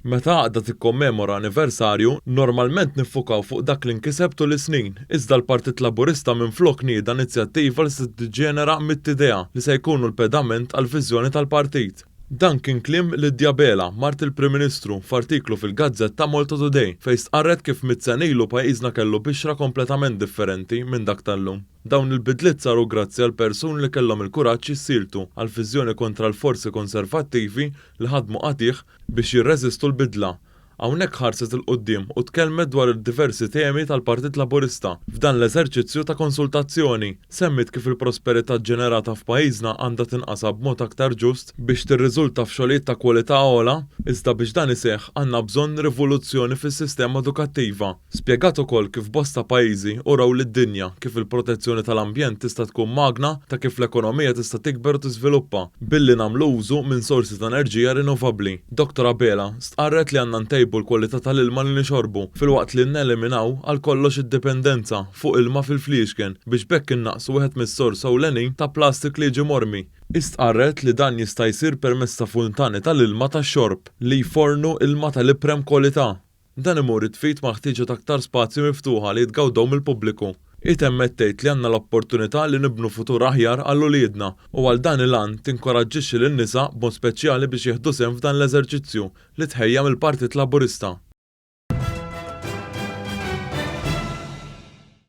Meta għaqda tikkommemora anniversarju, normalment niffukaw fuq dak li nkiseb tul is-snin, iżda l-Partit Laburista minflok nieda inizjattiva li se tiġġenera mit-idea li se jkunu l-pedament għall-viżjoni tal-partit. Dan kien kliem li Djabela mart il-Prim Ministru f'artiklu fil-Gazzetta Malta Today fejn stqarret kif mit-sen ilu pajjiżna kellu bixra kompletament differenti minn dak tal-lum. Dawn il-bidliet saru grazzi għal persuni li kellhom il-kuraġġ jissiltu għal viżjoni kontra l-forzi konservattivi li ħadmu qatih biex jirreżistu l-bidla. Hawnhekk ħarset il-qudiem u tkellmet dwar id-diversi temi tal-Partit Laburista f'dan l-eżerċizzju ta' konsultazzjoni. Semmit kif il-prosperità ġenerata f'pajjiżna għandha tinqasab b'mod aktar ġust biex tirriżulta f'xogħlijiet ta' kwalità ogħla, iżda biex dan iseħħ għandna bżonn rivoluzzjoni fis-sistema edukattiva. Spjegat ukoll kif bosta pajjiżi uraw lid-dinja kif il-protezzjoni tal-ambjent tista' tkun magna ta' kif l-ekonomija tista' tikber u tiżviluppa billi nagħmlu użu minn sorsi ta' enerġija rinnovabbli. Dr. Abela stqarret li għandna ntejbu l-kwalità tal-ilma li nixorbu filwaqt li neliminaw għal kollox id-dipendenza fuq ilma fil-fliexken biex bekk innaqsu wieħed mis-sors ewlenin ta' plastik li jiġi mormi. Istqarret li dan jista' jsir permezz ta' funtani tal-ilma tax-xorb li jfornu ilma tal-iprem kwalità. Dan imur it-tfid ma' ħtieġa ta' aktar spazju miftuħa li jitgawdew mill-pubbliku. Itemmettejt li għandna l-opportunità li nibnu futur aħjar għall uliedna u għal dan il-għan tinkoraġġixxi lin-nisa b'mod speċjali biex jieħdu sehem f'dan l-eżerċizzju li tħejja mill-Partit Laburista.